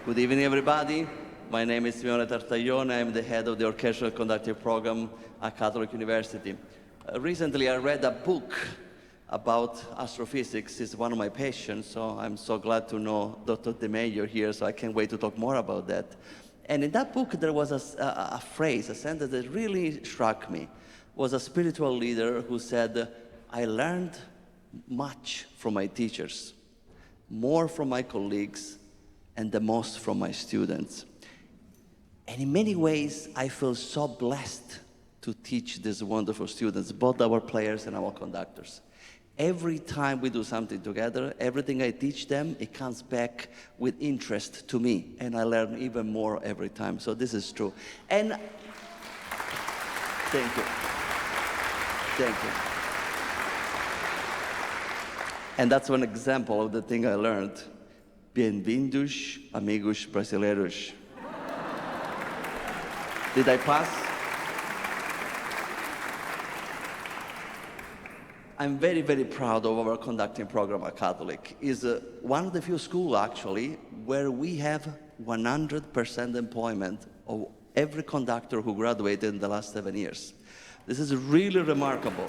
Good evening, everybody. My name is Simeone Tartaglione. I'm the head of the orchestral conductive program at Catholic University. Recently, I read a book about astrophysics. It's one of my passions, so I'm so glad to know Dr. De Meyer here, so I can't wait to talk more about that. And in that book, there was a phrase, a sentence that really struck me. It was a spiritual leader who said, I learned much from my teachers, more from my colleagues, and the most from my students. And in many ways, I feel so blessed to teach these wonderful students, both our players and our conductors. Every time we do something together, everything I teach them, it comes back with interest to me, and I learn even more every time. So this is true. And thank you. Thank you. And that's one example of the thing I learned. Bem-vindos, amigos brasileiros. Did I pass? I'm very, very proud of our conducting program at Catholic. It's one of the few schools, actually, where we have 100% employment of every conductor who graduated in the last 7 years. This is really remarkable.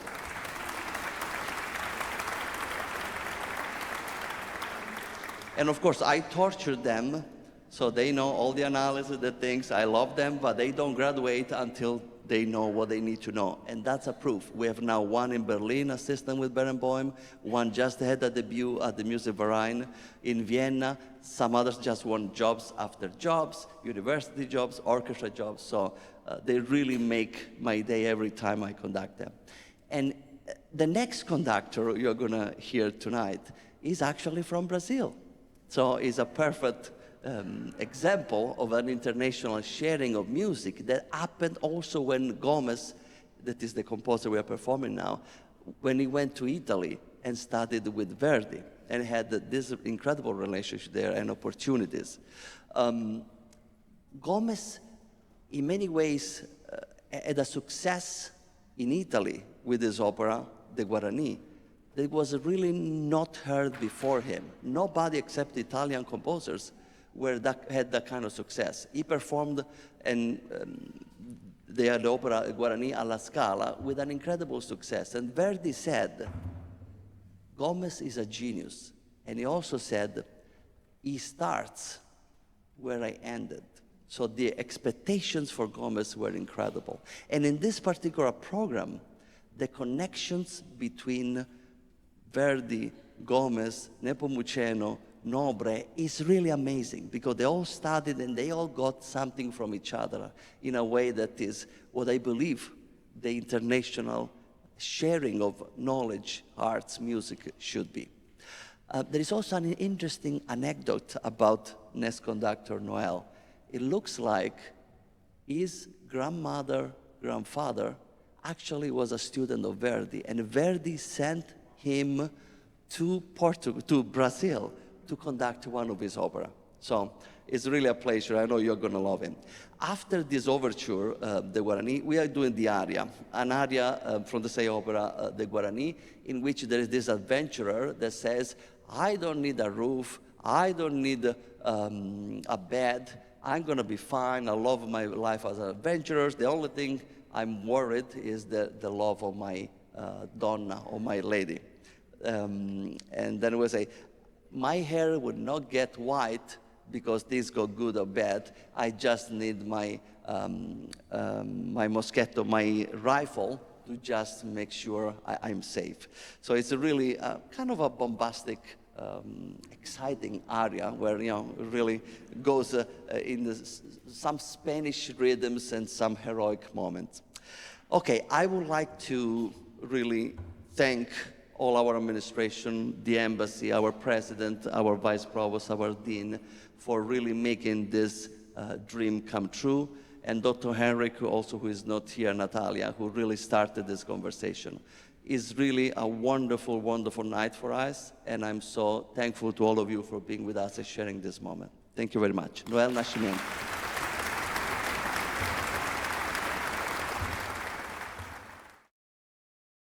And of course, I torture them, so they know all the analysis, the things. I love them, but they don't graduate until they know what they need to know. And that's a proof. We have now one in Berlin, assistant with Barenboim, one just had a debut at the Musikverein in Vienna. Some others just won jobs after jobs, university jobs, orchestra jobs. So they really make my day every time I conduct them. And the next conductor you're going to hear tonight is actually from Brazil. So it's a perfect example of an international sharing of music that happened also when Gomez, that is the composer we are performing now, when he went to Italy and studied with Verdi and had this incredible relationship there and opportunities. Gomez, in many ways, had a success in Italy with his opera, The Guarani, that was really not heard before him. Nobody except Italian composers had that kind of success. He performed and they had the opera Guarani alla Scala with an incredible success. And Verdi said, Gomez is a genius. And he also said, he starts where I ended. So the expectations for Gomez were incredible. And in this particular program, the connections between Verdi, Gomez, Nepomuceno, Nobre is really amazing because they all studied and they all got something from each other in a way that is what I believe the international sharing of knowledge, arts, music should be. There is also an interesting anecdote about next conductor Noel. It looks like his grandmother, grandfather actually was a student of Verdi, and Verdi sent him to Brazil to conduct one of his opera. So it's really a pleasure. I know you're going to love him. After this overture, the Guarani, we are doing the aria, an aria from the same opera, the Guarani, in which there is this adventurer that says, I don't need a roof, I don't need a bed, I'm going to be fine, I love my life as an adventurer. The only thing I'm worried is the love of my donna, or my lady. And then we say, my hair would not get white because things go good or bad. I just need my my moschetto, my rifle, to just make sure I'm safe. So it's a really kind of a bombastic, exciting aria where really goes in some Spanish rhythms and some heroic moments. Okay, I would like to really thank all our administration, the embassy, our president, our vice provost, our dean, for really making this dream come true. And Dr. Henrik, also who is not here, Natalia, who really started this conversation. It's really a wonderful, wonderful night for us, and I'm so thankful to all of you for being with us and sharing this moment. Thank you very much. Noel Nascimento.